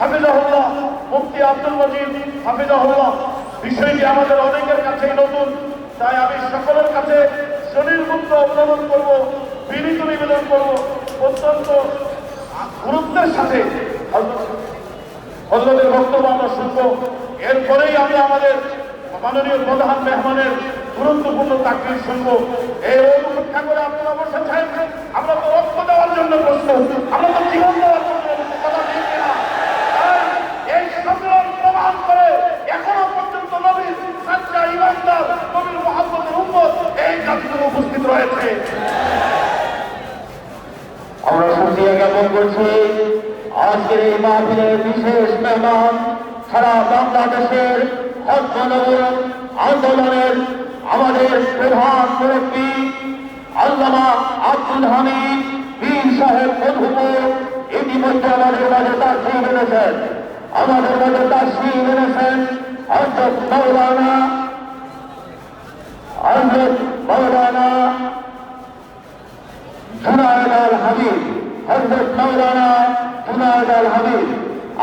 হাফিজাহুল্লাহ, মুফতি আব্দুল মজিদ হাফিজাহুল্লাহ। বিষয়টি আমাদের অনেকের কাছেই নতুন, তাই আমি সকলের কাছে শরীর মুক্ত অবলম্বন করব, বিনীত নিবেদন করব, অত্যন্ত গুরুত্বের সাথে হযরতের বক্তব্য আমরা শুনবো। এরপরেই আমরা আমাদের মাননীয় প্রধান মেহমানের গুরুত্বপূর্ণ তাকরীর শুনবো। এই অনুপেক্ষা করে আপনারা বসেছেন, আমরা তো রক্ত দেওয়ার জন্য প্রস্তুত, আমরা তো জীবন দেওয়ার জন্য কথা দিচ্ছি না। এই সংগ্রাম প্রমাণ করে এখনো পর্যন্ত নবীর সাচ্চা ইমানদার, নবীর মুহাম্মদের উম্মত এই জাতিতে উপস্থিত রয়েছে। আমরা শুকরিয়া জ্ঞাপন করছি আজকের এই মাহফিলের বিশেষ মেহমান, সারা বাংলাদেশের হক মানব আন্দোলনের আমাদের প্রধান মুরব্বী আল্লামা আব্দুল হামিদ পীর সাহেব মধুপুর ইতিমধ্যে আমাদের মাঝে তাশরীফ এনেছেন। আমাদের মাঝে তাশরীফ এনেছেন হযরত মাওলানা জুনায়েদ আল হাবিব, হযরত মাওলানা জুনায়েদ আল হাবিব।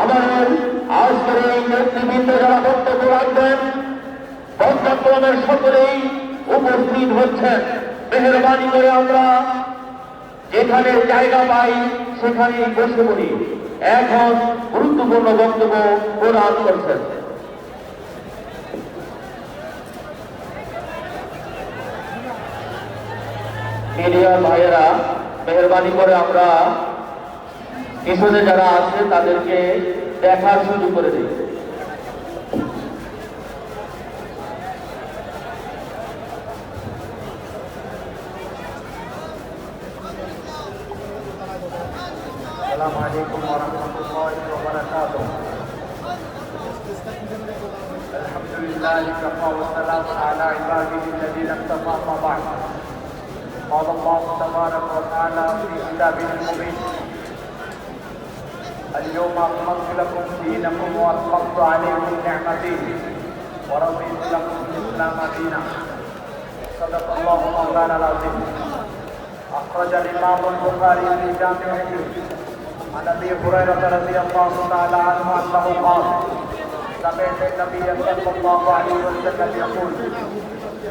আমাদের আজকের এই নেতৃবৃন্দ যারা বক্তব্য রাখবেন, বক্তব্যের সকলেই উপস্থিত হচ্ছেন। মেহরবানি করে আমরা যেখানে জায়গা পাই সেখানেই বসে পড়ি। এখন গুরুত্বপূর্ণ বক্তব্য প্রদান করছেন মিডিয়ার ভাইয়েরা। মেহরবানি করে আমরা পিছনে যারা আছে তাদেরকে দেখার সুযোগ করে দিই। আসসালামু আলাইকুম ওয়া রাহমাতুল্লাহি ওয়া বারাকাতুহু। আলহামদুলিল্লাহি কাফা ওয়া সালামু আলা ইবাদিহি আল্লাযীনা ইসতাফা, আম্মা বা'দ। قال الله تبارك وتعالى في كتابه المبين: اليوم أكملت لكم دينكم وأتممت عليكم نعمتي ورضيت لكم الإسلام دينا. صدق الله مولانا العظيم. أخرج الإمام البخاري في جامعه عن أبي هريرة رضي الله تعالى عنه أنه قال: سمعت النبي صلى الله عليه وسلم يقول: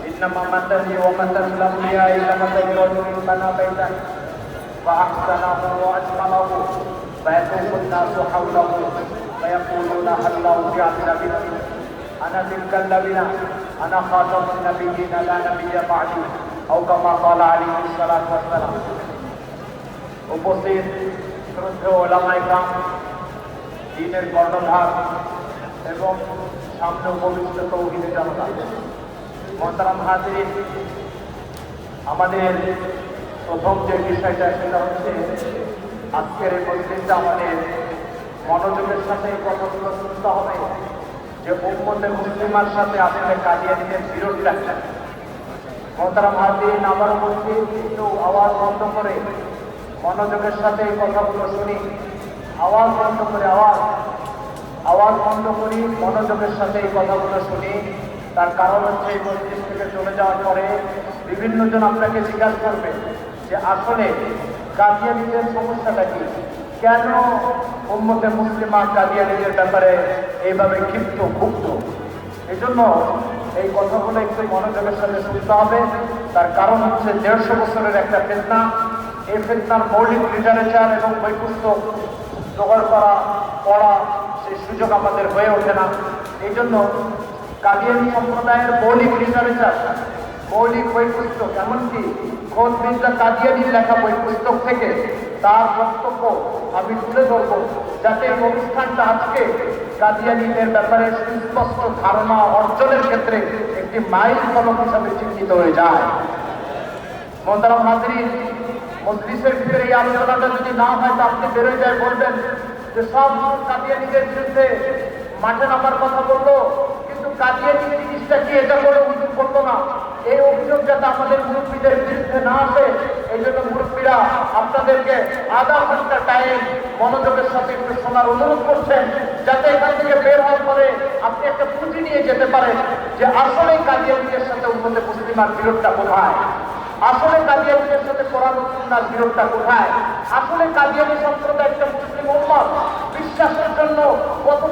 إنما مثلي ومثل الأنبياء كمثل رجل بنى بيتا فأحسنه وأجمله فيطوف الناس حوله فيقولون هلا رجعت لبنا، أنا تلك اللبنة، أنا خاتم النبيين لا نبي بعدي، أو كما قال عليه الصلاة والسلام. উপস্থিত শ্রদ্ধেয় ওলামায়ে কেরাম, দ্বীনের কর্ণধার এবং সামনে উপবিষ্ট তৌহিদের জনতা, মোহতারাম হাজিরিন, আমাদের প্রথম যে বিষয়টা সেটা হচ্ছে আজকের এই মজলিসটা আমাদের মনোযোগের সাথে এই কথাগুলো শুনতে হবে যে উম্মতে মুসলিমার সাথে আসলে কাদিয়ানীদের বিরোধটা। মোহতারাম হাজিরিন, আবার বলছি একটু আওয়াজ বন্ধ করে মনোযোগের সাথে এই কথাগুলো শুনি। আওয়াজ বন্ধ করে আওয়াজ বন্ধ করি, মনোযোগের সাথে এই কথাগুলো শুনি। তার কারণ হচ্ছে এই মজলিস থেকে চলে যাওয়ার পরে বিভিন্ন জন আপনাকে জিজ্ঞাসা করবে যে আসলে কাদিয়ানীদের সমস্যাটা কি, কেন উম্মতে মুসলিমা কাদিয়ানীদের ব্যাপারে এইভাবে ক্ষিপ্ত ক্ষুব্ধ। এই জন্য এই কথাগুলো একটু মনোযোগের সাথে শুনতে হবে। তার কারণ হচ্ছে 150 বছরের একটা ফিতনা। এই ফিতনার মৌলিক লিটারেচার এবং বই পুস্তক জোগাড় করা, পড়া, সেই সুযোগ আমাদের হয়ে ওঠে না। এই জন্য কাদিয়ানী সম্প্রদায়ের মৌলিক লিটারেচার, মৌলিক বই পুস্তক, এমনকি খোদ মির্জা কাদিয়ানীর লেখা বই পুস্তক থেকে তার বক্তব্য আমি তুলে ধরব, যাতে এই অনুষ্ঠানটা আজকে কাদিয়ানীদের ব্যাপারে সুস্পষ্ট ধারণা অর্জনের ক্ষেত্রে একটি মাইল ফলক হিসাবে চিহ্নিত হয়ে যায়। মোহতারাম হাজিরিন, মজলিসের ভিতরে এই আলোচনাটা যদি না হয় তো আপনি বেরোয় যায় বলবেন যে সব কাদিয়ানীদের বিরুদ্ধে মাঠে নামার কথা বললো, কিন্তু কাদিয়ানী জিনিসটা কি এটা করে অভিযোগ করতো না। এই অভিযোগ যাতে আমাদের মুরব্বীদের বিরুদ্ধে না আসে, এই জন্য মুরব্বীরা আপনাদেরকে আধা ঘন্টা টাইম মনোযোগের সাথে একটু শোনার অনুরোধ করছেন, যাতে এখান থেকে বের হওয়ার পরে আপনি একটা পুঁজি নিয়ে যেতে পারেন যে আসলে কাদিয়ানীদের সাথে উম্মতে মুসলিমার বিরোধটা কোথায়, আসলে কাদিয়ানীদের সাথে কোরআন ও সুন্নাহর বিরোধটা কোথায়, আসলে কাদিয়ানী সম্প্রদায় একটা মুসলিম উম্মত বিশ্বাসের জন্য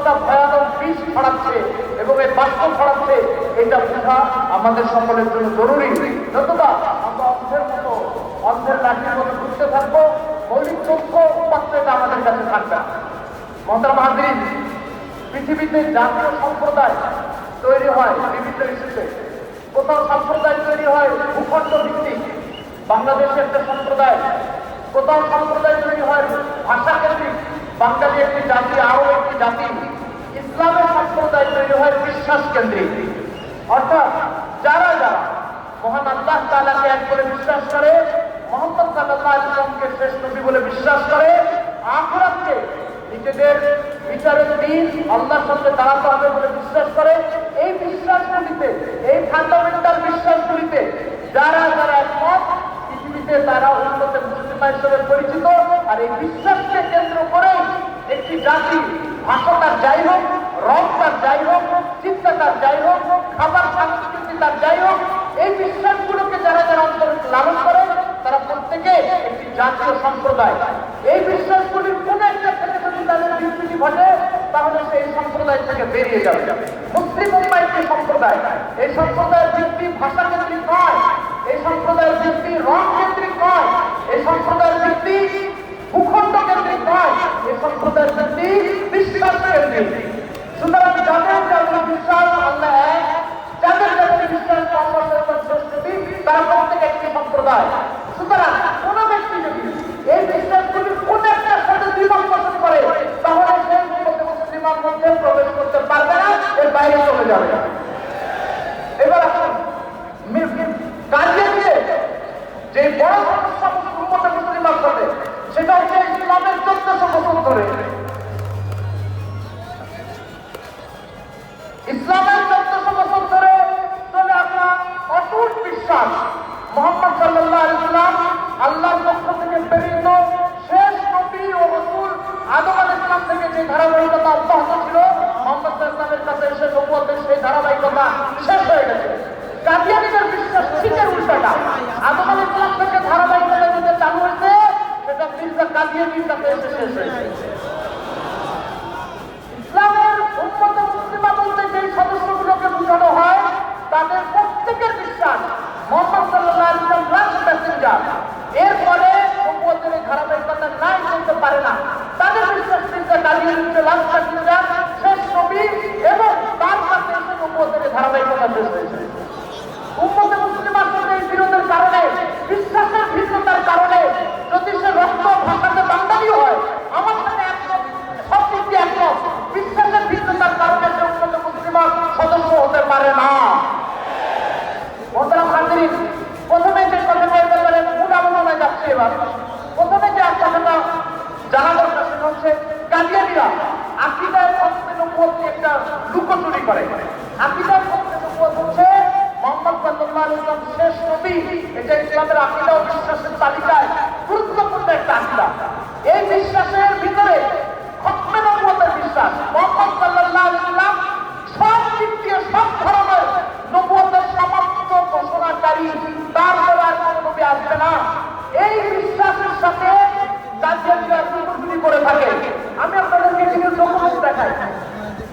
কতটা ভয়ানক বিষ ছড়াচ্ছে এবং এই বাষ্প ছড়াচ্ছে, এটা বোঝা আমাদের সকলের জন্য জরুরি। নতুবা আমরা অন্ধের মতো, অন্ধের লাঠির মতো ঘুরতে থাকবো, মৌলিক তথ্য উপাত্ত এটা আমাদের কাছে থাকবে না। মহতারাম হাজিরিন, পৃথিবীতে জাতীয় সম্প্রদায় তৈরি হয় বিভিন্ন ইস্যুতে। কোথাও সম্প্রদায় তৈরি হয় ভূখণ্ড ভিত্তিক, বাংলাদেশে একটা সম্প্রদায়। কোথাও সম্প্রদায় তৈরি হয় ভাষা কেন্দ্রিক, বাঙালি একটি জাতি, আরো একটি জাতি। ইসলামের সম্প্রদায় তৈরি হয় বিশ্বাস কেন্দ্রিক, অর্থাৎ যারা যারা মহান আল্লাহ তাআলাকে এক বলে বিশ্বাস করে, মুহাম্মদ সাল্লাল্লাহু আলাইহি ওয়াসাল্লামকে শেষ নবী বলে বিশ্বাস করে, আখিরাতকে নিজেদের বিচারের দিন আল্লাহর সামনে দাঁড়াতে হবে বলে বিশ্বাস করে, এই বিশ্বাসগুলিতে, এই ফান্ডামেন্টাল বিশ্বাসগুলিতে যারা যারা একমত, পৃথিবীতে তারা উন্নত মুসলিমা হিসেবে পরিচিত। আর এই বিশ্বাসকে কেন্দ্র করে একটি জাতি, ভাষা তার যাই হোক, রং তার যাই হোক, চিন্তা তার যাই হোক, খাবার সংস্কৃতি তার যাই হোক, এই বিশ্বাসগুলোকে যারা যারা অন্তরে লালন করে তারা প্রত্যেকে একটি জাতীয় সম্প্রদায়। এই বিশ্বাসগুলির কোন একটা থেকে যদি তাদের বিচ্যুতি ঘটে, তাহলে সেই সম্প্রদায় থেকে বেরিয়ে যাবে। মুসলিম উম্মাহ একটি সম্প্রদায়। এই সম্প্রদায়ের ভিত্তি ভাষা কেন্দ্রিক নয়, এই সম্প্রদায়ের ভিত্তি রং কেন্দ্রিক নয়, এই সম্প্রদায়ের ভিত্তি ভূখণ্ড কেন্দ্রিক নয়, এই সম্প্রদায়ের ভিত্তি বিশ্বাস কেন্দ্রিক। সুতরাং যাদের যাদের বিশ্বাস আল্লাহ এক, যাদের যাদের বিশ্বাস মুহাম্মদ সাল্লাল্লাহু আলাইহি ওয়াসাল্লাম, তারা প্রত্যেকে একটি সম্প্রদায়। সুতরাং কোন ব্যক্তি যদি এই বিশ্বাসগুলির কোন একটার সাথে দ্বিমত পোষণ করে, তাহলে সে মুসলিমের মধ্যে প্রবেশ করতে পারবে না, এর বাইরে চলে যাবে। এবার আসুন, কাদিয়ানীদের যে বড় সমস্যা উম্মতে মুসলিমার সাথে, সেটা হচ্ছে ইসলামের 1400 বছর ধরে, ইসলামের 1400 বছর ধরে চলে আসা অটুট বিশ্বাস মুহাম্মদ সাল্লাল্লাহু আলাইহি ওয়াসাল্লাম আল্লাহর পক্ষ থেকে প্রেরিত শেষ নবী ও রাসূল আদম আলাইহিস সালাম থেকে যে ধারাবাহিকতা অব্যাহত ছিল, মুহাম্মদ সাল্লাল্লাহু আলাইহি ওয়াসাল্লামের কাছে এসে নবুয়তের সেই ধারাবাহিকতা শেষ হয়ে গেছে। কাদিয়ানীদের বিশ্বাস ঠিক এর উল্টাটা। আদম আলাইহিস সালাম থেকে ধারাবাহিকতা যেটা চালু হয়েছে, সেটা মির্জা কাদিয়ানীর কাছে এসে শেষ হয়েছে। ইসলামের উম্মতে মুসলিমা বলতে যে সদস্যগুলোকে বোঝানো হয়, তাদের প্রত্যেকের বিশ্বাস মুহাম্মদ সাল্লাল্লাহু আলাইহি ওয়াসাল্লাম লাস্ট মেসেঞ্জার, এরপরে নবুয়তের ধারাবাহিকতা নাই চলতে পারে না। তাদের বিশ্বাস মির্জা কাদিয়ানীর লাস্ট মেসেঞ্জার, শেষ নবী, এবং তার কাছে এসে নবুয়তের ধারাবাহিকতা শেষ হয়েছে। উম্মতে মুসলিমার সাথে এই বিরোধের কারণে, বিশ্বাসের ভিন্নতার কারণে, যদি সে রক্ত ভাষাতে বাঙালিও হয়, আমার সাথে একমত, সব দিক দিয়ে একমত, বিশ্বাসের ভিন্নতার কারণে সে উম্মতে মুসলিমার সদস্য হতে পারে না। মহতারাম হাজিরিন, প্রথমে যে কথাটা এই ব্যাপারে মূল আলোচনায় যাচ্ছে, এবার প্রথমে যে কথাটা জানা দরকার সেটা হচ্ছে কাদিয়ানীরা আকীদায় খতমে নবুয়ত একটা লুকোচুরি করে। আকীদায় খতমে নবুয়ত হচ্ছে মুহাম্মদ সাল্লাল্লাহু আলাইহি ওয়াসাল্লাম শেষ নবী, এটা ইসলামের আকীদা ও বিশ্বাসের তালিকায় গুরুত্বপূর্ণ একটা আকীদা। এই বিশ্বাসের ভিতরে খতমে নবুয়তের বিশ্বাস, মুহাম্মদ সাল্লাল্লাহু আলাইহি ওয়াসাল্লাম সব দিক দিয়ে সব ধরনের নবুয়তের সমাপ্ত ঘোষণাকারী, তারপরে আর কোনো নবী আসবে না, এই বিশ্বাসের সাথে কাদিয়ানীরা লুকোচুরি করে থাকে। আমি আপনাদেরকে কিছু ডকুমেন্ট দেখাই।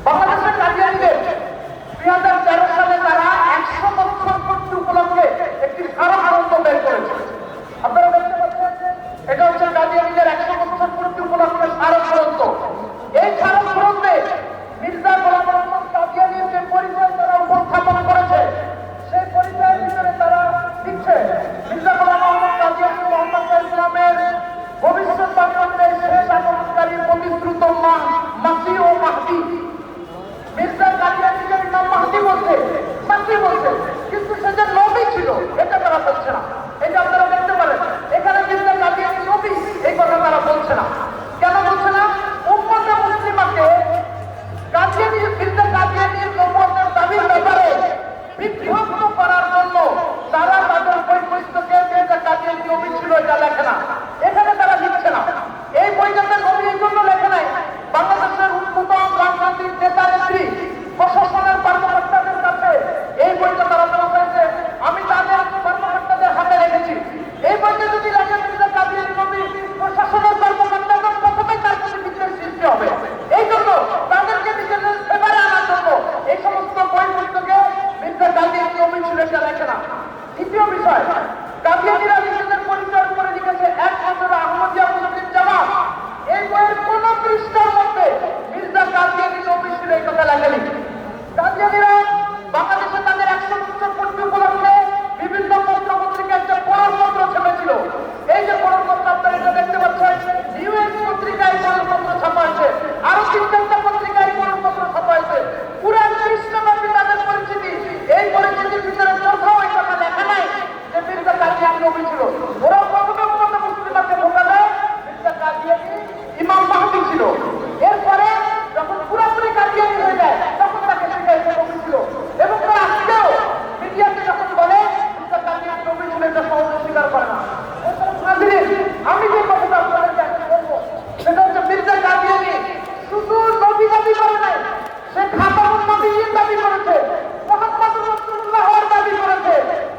বাংলাদেশের কাদিয়ানীদের 2013 সালে তারা 100 বছর পূর্তি উপলক্ষে একটি স্মারক আনন্দ বের করেছে। আপনারা দেখতে পাচ্ছেন, এটা হচ্ছে কাদিয়ানীদের 100 বছর পূর্তি উপলক্ষে স্মারক পরিচয়। কাদিয়ানীরা নিজেদের পরিচয় করে লিখেছে একমাত্র আহমদিয়া মুসলিম জামাত। এই বইয়ের কোন পৃষ্ঠার মধ্যে মির্জা কাদিয়ানী নবী ছিল এই কথা লেখেনি। কাদিয়ানীরা বাংলাদেশে তাদের 100 বছর পূর্তি উপলক্ষে বিভিন্ন পত্র পত্রিকা একটা বড় পত্র ছেপেছিল। এই যে বড় পত্র আপনারা এটা দেখতে পাচ্ছেন, নিউজ পত্রিকায় বড় পত্র ছাপা হয়েছে, আরো 3-4টা পত্রিকায় বড় পত্র ছাপা হয়েছে। কুরআন কৃষ্ণব্যাপী তাদের পরিচিতি, এই পরিচিতির ভিতরে কোথাও এই কথা লেখা নাই যে মির্জা কাদিয়ানী নবী ছিল। ওরা প্রথমে মুসলিমকে ধোঁকা দেয় মির্জা কাদিয়ানী ইমাম মাহদী ছিল। এরপরে যখন পুরোপুরি কাদিয়ানী হয়ে যায় তখন তাকে শিখাইছে নবী ছিল। এবং তারা আজকেও মিডিয়াতে যখন বলে মির্জা কাদিয়ানী নবী ছিল, এটা সহজে স্বীকার করে না। আমি যে কথাটা আপনাদেরকে এখন বলবো সেটা হচ্ছে মির্জা কাদিয়ানী শুধু নবী দাবি করে নাই, সে খাতামুন নবীয়্যিন দাবি করেছে, মুহাম্মদুর রাসূলুল্লাহর দাবি করেছে।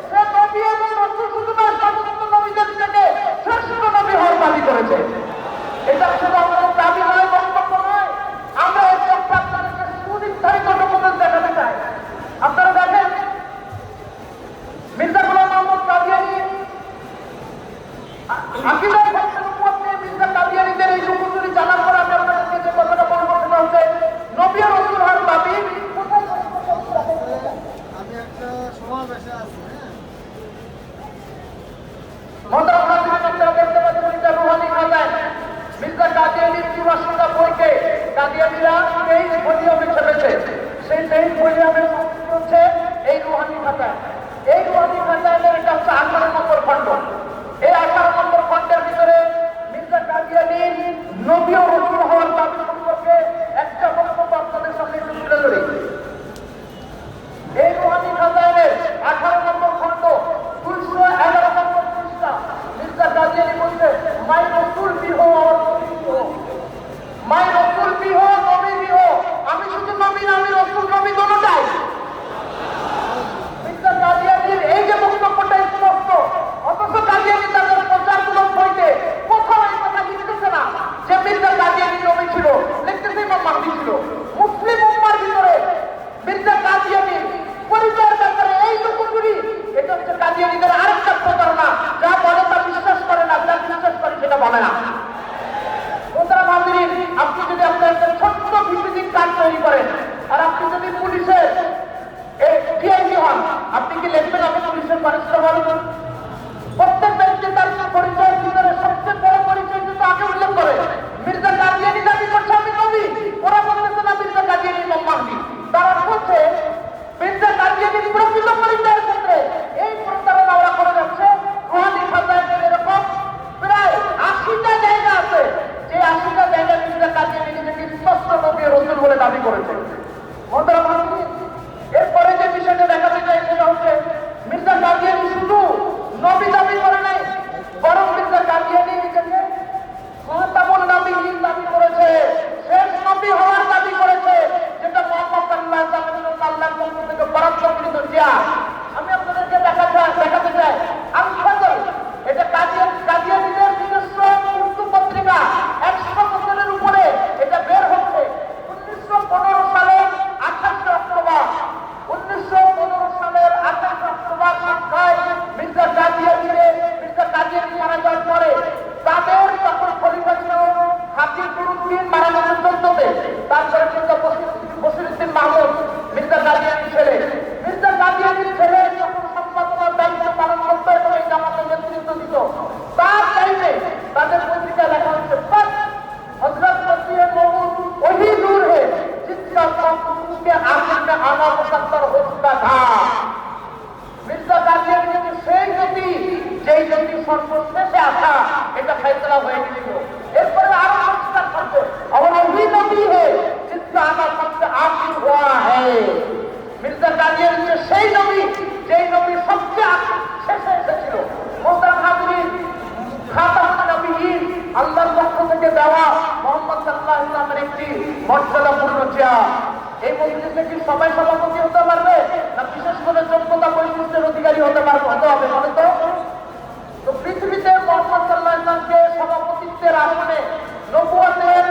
সে নবী এবং রাসূল শুধু নয়, সমস্ত নবীদের থেকে শ্রেষ্ঠ নবী হওয়ার দাবি করেছে। এটা শুধু আমাদের দাবি নয়, বক্তব্য নয়, আমরা এই পক্ষে আপনাদেরকে সুনির্ধারিত ডকুমেন্ট দেখাতে চাই। আপনারা দেখেন মির্জা গোলাম মোহাম্মদ কাদিয়ানী আকিদার নবুয়ত নিয়ে মির্জা কাদিয়ানীদের এই লুকোচুরি জানার পর আমি আপনাদেরকে যে কথাটা বলবো সেটা হচ্ছে নবী ও রাসূল হওয়ার দাবি কোথায় আমি একটা সমাবেশে আছি। মহতরম হাজিরিন, আপনারা দেখতে পাচ্ছেন এটা রুহানি খাতায় মির্জা কাদিয়ানীর 84টা বইকে কাদিয়ানীরা 23 ভলিউমে ছেপেছে। সেই 23 ভলিউমের সংখ্যা হচ্ছে এই রুহানি খাতায়। এই রুহানি খাতায় এটা হচ্ছে 18 নম্বর খণ্ড। এই 18 নম্বর খণ্ডের ভিতরে মির্জা কাদিয়ানীর নবী ও রাসূল হওয়ার দাবি সম্পর্কে একটা বক্তব্য আপনাদের সামনে একটু তুলে ধরি। এই রুহানি খাতায় 18 নম্বর খণ্ড 211 নম্বর পৃষ্ঠা মির্জা কাদিয়ানী বলছে, মাই রাসূল বি হো আর নবী বি হো, মাই রাসূল বি হো নবী বি হো, আমি শুধু নবী না, আমি রাসূল নবী দুটোটাই। মির্জা কাদিয়ানীর এই যে বক্তব্যটা স্পষ্ট, অথচ কাদিয়ানী তাদের প্রচারমূলক বইতে কোথাও এই কথা লিখতেছে না যে মির্জা কাদিয়ানী নবী ছিল, লিখতেছে ইমাম মাহদী ছিল। মুসলিম উম্মার ভিতরে মির্জা কাদিয়ানীর পরিচয়ের ব্যাপারে এই লুকোচুরি, এটা হচ্ছে কাদিয়ানীদের আরেকটা প্রতারণা। যা বলে তা বিশ্বাস করে না, যা বিশ্বাস করে সেটা বলে না। মোহতারাম হাজিরিন, আপনি যদি আপনার একটা ছোট্ট ভিজিটিং কার্ড তৈরি করেন আর আপনি যদি পুলিশের ডিআইজি হন, আপনি কি লিখবেন আপনি পুলিশের কনস্টেবল? প্রত্যেক ব্যক্তি তার পরিচয়ের ভিতরে সবচেয়ে বড় পরিচয় কিন্তু আগে উল্লেখ করে মির্জা কাদিয়ানী দাবি করছে আমি নবী, ওরা বলতেছে না মির্জা কাদিয়ানী ইমাম মাহদী। তারা বলছে মির্জা কাদিয়ানীর প্রকৃত পরিচয়ের ক্ষেত্রে এই প্রতারণা ওরা করে যাচ্ছে। রুহানি খাতায় এরকম প্রায় 80টা জায়গা আছে, যে 80টা জায়গায় মির্জা কাদিয়ানী নিজেকে স্পষ্ট নবী ও রাসূল বলে দাবি করেছে। মোহতারাম হাজিরিন, এরপরে যে বিষয়টা দেখাতে চাই সেটা হচ্ছে মির্জা কাদিয়ানী শুধু নবী দাবি করে নাই, বরং মির্জা কাদিয়ানী নিজেকে খাতামুন নবিয়্যিন দাবি করেছে, শেষ নবী হওয়ার দাবি করেছে, যেটা মুহাম্মদ সাল্লাল্লাহু আলাইহি ওয়াসাল্লাম আল্লাহর পক্ষ থেকে বরাদ্দকৃত জিয়া। আমি আপনাদেরকে দেখাতে চাই আল-ফাজল, এটা কাদিয়ানীদের নিজস্ব উর্দু পত্রিকা, 100 বছরের উপরে এটা বের হচ্ছে। 1915 সালের 28 অক্টোবর 1915 সালের 28 অক্টোবর সংখ্যায় মির্জা কাদিয়ানী মারা যাওয়ার পরে তাদের তখন খলিফা ছিল হাফিজুদ্দিন মারা গেছেন 14-তে, তারপরে মির্জা বসিরউদ্দিন মাহমুদ মির্জা কাদিয়ানীর ছেলে। মির্জা কাদিয়ানীর ছেলে যখন সম্পাদনার দায়িত্ব পালন করতো এবং এই জামাতের নেতৃত্ব দিত, তার টাইমে তাদের পত্রিকা লেখা হচ্ছে হযরত মসিহ মওউদ ওহি নূর হে জিসকা কওম কে আখির মে আনা মুকদ্দর হো চুকা থা। মির্জা কাদিয়ানী কিন্তু সেই নবী যেই নবী সর্বশেষে আসা, এটা ফয়সালা হয়ে গেছিল। এরপরে আরো সংস্কার করছে, और वही नबी है जिसका आना सबसे आखिर हुआ है। মির্জা কাদিয়ানী সেই নবী যেই নবী সবচেয়ে শেষে এসেছিল। মোহতারাম হাজিরিন, খাতামুন নবিয়্যিন আল্লাহর পক্ষ থেকে দেওয়া মুহাম্মদ সাল্লাল্লাহু আলাইহি ওয়াসাল্লামের একটি মর্যাদাপূর্ণ চেয়ার। এই মজলিসে কি সবাই সভাপতি হতে পারবে, না বিশেষ করে যোগ্যতা বৈশিষ্ট্যের অধিকারী হতে হবে? বলে তো পৃথিবীতে মুহাম্মদ সাল্লাল্লাহু আলাইহি ওয়াসাল্লামকে সভাপতিত্বের আসনে, নবুয়তের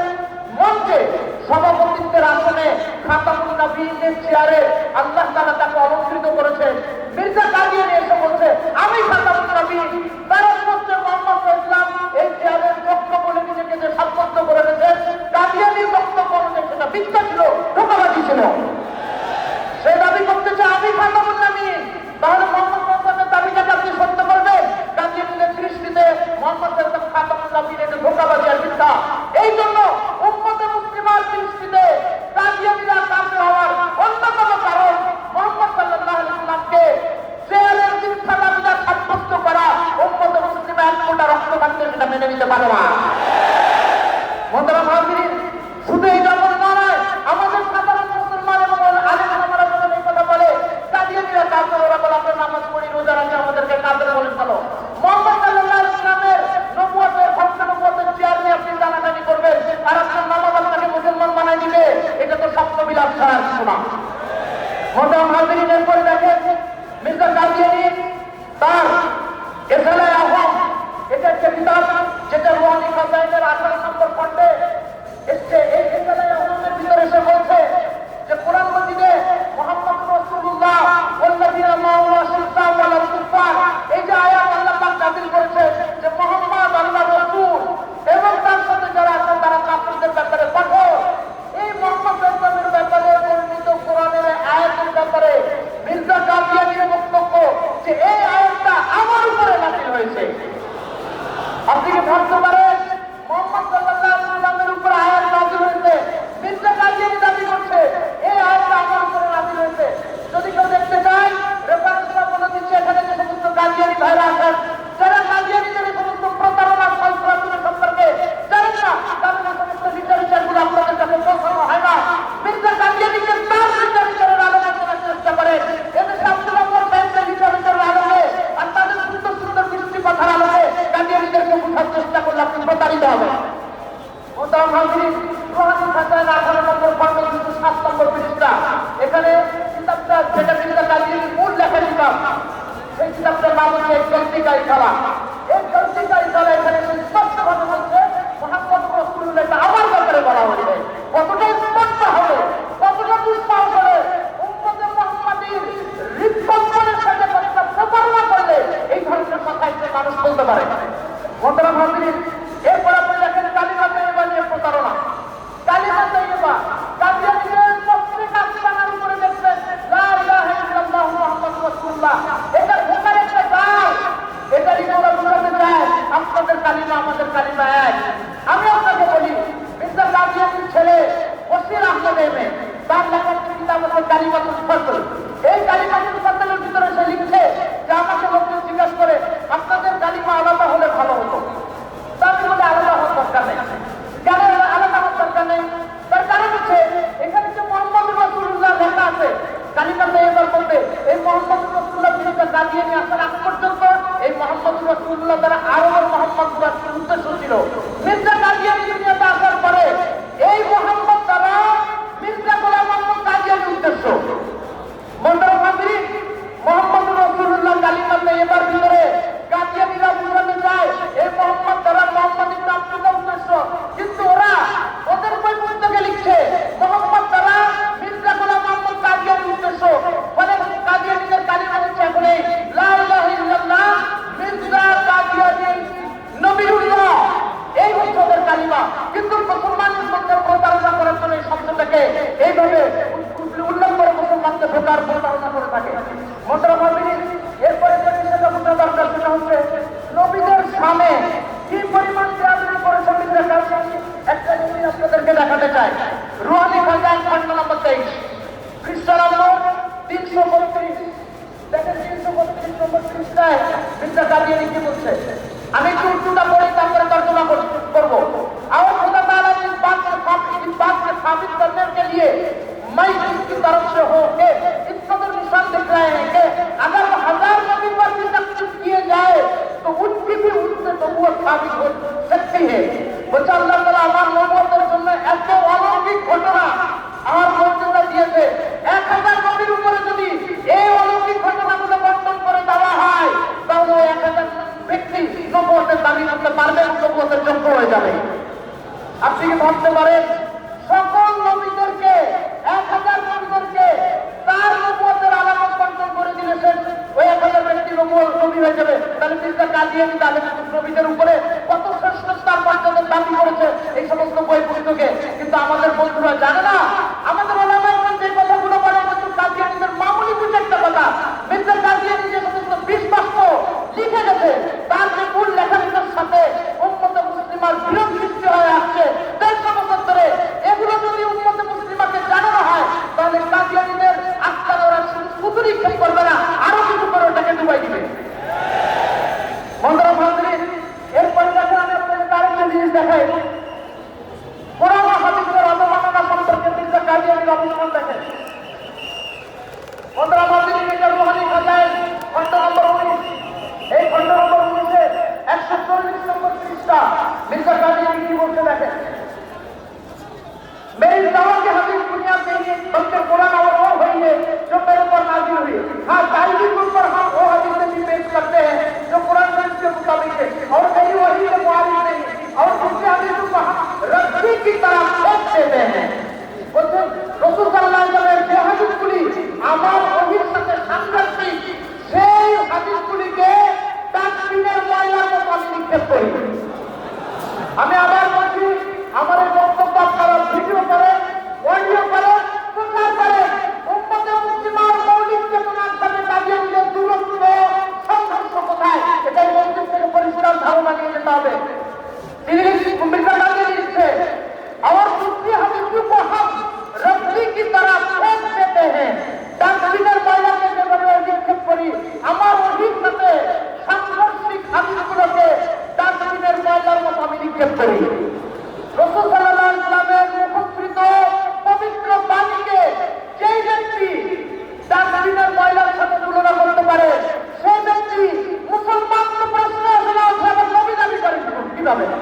মঞ্চে সভাপতিত্বের আসনে, খাতামুন নবিয়্যিনের চেয়ারে আল্লাহ তাআলা তাকে অলংকৃত করেছেন। মির্জা কাদিয়ানী এসে বলছে আমি স্বপ্নবিলাস ছাড়া কিছু না। মোহতারাম হাজিরিন, এরপরে দেখেন মির্জা কাদিয়ানী তার এসালায়ে আহম, এটা একটা কিতাব যেটা রুহানি খাজাইনের 18 নম্বর খণ্ডে এসছে। এই এসালায়ে আহমের ভিতরে সে বলছে যে কোরআন মাজিদে মুহাম্মদ রাসূলুল্লাহ ওয়াল্লাযিনা মাআহু আশিদ্দাউ আলাল কুফার, এই যে আয়াত আল্লাহ পাক নাযিল করেছে যে মুহাম্মদ আল্লাহর রাসূল এবং তার সাথে যারা আছেন তারা কাফিরদের ব্যাপারে কঠোর। এই মুহাম্মদ রাসূলের ব্যাপারে বর্ণিত কোরআনের আয়াতের ব্যাপারে মির্জা কাদিয়ানীর বক্তব্য যে এই আয়াতটা আমার উপরে নাযিল হয়েছে। আপনি কি ভাবতে পারেন মুহাম্মদ সাল্লাল্লাহু আলাইহি ওয়াসাল্লামের উপর আয়াত নাযিল হয়েছে? মির্জা কাদিয়ানী দাবি করছে এই আয়াতটা আমার উপরে নাযিল হয়েছে। যদি কেউ দেখতে চায় রেফারেন্সটা বলে দিচ্ছে, এখানে যে সমস্ত কাদিয়ানী ভাইরা আছেন যারা কাদিয়ানীদের এই সমস্ত প্রতারণা ফলপ্রসূ সম্পর্কে জানেন না, তাদের এই সমস্ত লিটারেচারগুলো আপনাদের কাছে পৌঁছানো হয় না। মির্জা কাদিয়ানীকে তার লিটারেচারের আলোকে করার চেষ্টা করে, এদেশে আব্দুল আকবর সাহেবদের লিটারেচারের আলোকে আর তাদের সুন্দর সুন্দর বৃষ্টি কথার আলোকে কাদিয়ানীদেরকে বোঝার চেষ্টা করলে আপনি প্রতারিত হবেন। মোহতারাম হাজিরিন, রুহানি খাজাইন 18 নম্বর খণ্ড 7 নম্বর পৃষ্ঠা, এখানে কিতাবটা যেটা মির্জা কাদিয়ানীর মূল লেখা কিতাব, সেই কিতাবটার নাম হচ্ছে গলতিকা ইসালা। এই গলতিকা ইসালা এখানে স্পষ্টভাবে বলছে মুহাম্মদ রাসূলুল্লাহ, এটা আমার ব্যাপারে বলা হয়েছে। কতটা স্পষ্ট হবে, কতটা দুঃসাহস হবে, উম্মতে মুহাম্মাদীর হৃদস্পন্দনের সাথে কতটা প্রতারণা করলে এই ধরনের কথা একটা মানুষ বলতে পারে। মোহতারাম হাজিরিন, এরপর আপনি দেখেন কালিমা তাইয়্যিবা নিয়ে প্রতারণা। কালিমা তাইয়্যিবা কাদিয়ানীদের প্রত্যেক আস্তানার উপরে দেখবেন লা ইলাহা ইল্লাল্লাহ মুহাম্মাদুর রাসূলুল্লাহ, এটা ভোটার একটা গাল। এটারই ওরা বুঝাতে চায় আপনাদের কালিমা আমাদের কালিমা এক। আমি আপনাকে বলি, মির্জা কাদিয়ানীর ছেলে বশির আহমদ এমএ, তার লেখা কিতাব হচ্ছে কালিমাতুল ফজল। এই কালিমাতুল ফজলের ভিতরে সে লিখছে যে আমাকে লোকজন জিজ্ঞাসা করে আপনাদের কালিমা আলাদা হলে ভালো হতো। তাকে বলে আলাদা হওয়ার দরকার নেই। কেন আলাদা হওয়ার দরকার নেই? তার কারণ হচ্ছে এখানে যে মোহাম্মদ রাসূলুল্লাহ লেখা আছে কালিমা তাইয়্যিবার মধ্যে, এই মোহাম্মদ রাসূলুল্লাহ মির্জা কাদিয়ানী আসার আগ পর্যন্ত এই মোহাম্মদ রাসূলুল্লাহ দ্বারা আরবের মোহাম্মদ রাসূলের উদ্দেশ্য ছিল। মির্জা কাদিয়ানী দুনিয়াতে আসার পরে এই মোহাম্মদ দ্বারা মির্জা গোলাম মোহাম্মদ কাদিয়ানীর উদ্দেশ্য। মোহতারাম হাজিরিন, মোহাম্মদ রাসূলুল্লাহ কালিমা তাইয়্যিবার ভিতরে কাদিয়ানীরা বুঝাতে চায় এই মোহাম্মদ দ্বারা মোহাম্মদ ইবনে আব্দুল্লাহ উদ্দেশ্য, কিন্তু ওরা ওদের বই পুস্তকে লিখছে মোহাম্মদ দ্বারা মির্জা গোলাম মোহাম্মদ কাদিয়ানীর উদ্দেশ্য। মানে কাদিয়ানীদের কালিমা হচ্ছে এখন এই লা ইলাহা ইল্লাল্লাহ মির্জা কাদিয়ানী নবীউল্লাহ, এই হচ্ছে ওদের কালিমা। কিন্তু মুসলমানদের মধ্যে প্রতারণা করার জন্য এই শব্দটাকে এইভাবে উল্লেখ করে মুসলমানদের ঢোকার প্রতারণা করে থাকে। মোহতারাম হাজিরিন, এরপরে যে বিষয়টা বোঝা দরকার সেটা হচ্ছে নবীদের সামনে কি পরিমাণ বেয়াদবি করেছে মির্জা কাদিয়ানী। একটা জিনিস আপনাদেরকে দেখাতে চাই। রুহানি খাজাইন খণ্ড নম্বর 23 পৃষ্ঠা নম্বর 332, দেখেন 332 নম্বর পৃষ্ঠায় মির্জা কাদিয়ানী কি বলছে। আমি একটু উর্দুটা পড়ে তারপরে তর্জমা করবো। और खुदा ताला ने इस बात से साबित करने के लिए मैं इसकी तरफ से हो के इस कदर निशान दिख रहे हैं कि अगर 1000 नबी पर भी तकलीफ किए जाए तो उनकी भी उनसे नबूवत साबित हो सकती है। बच्चा अल्लाह ताला আমার নবুয়তের জন্য এত অলৌকিক ঘটনা আমার মর্যাদা দিয়েছে। 1000 নবীর উপরে যদি এই অলৌকিক ঘটনাগুলো বর্ণন করে দেওয়া হয় তাহলে 1000 ব্যক্তি নবুয়তের দাবি করতে পারবে, নবুয়তের যোগ্য হয়ে যাবে। আপনি কি ভাবতে পারেন সকল নবীদেরকে 1000 নবীদেরকে তার নবুয়তের আলামত বর্ণন করে দিয়েছেন, ওই 1000 ব্যক্তি নবী হয়ে যাবে? তাহলে মির্জা কাদিয়ানী তাহলে নবীদের উপরে কত শ্রেষ্ঠতার মর্যাদার দাবি করেছে যাবেন।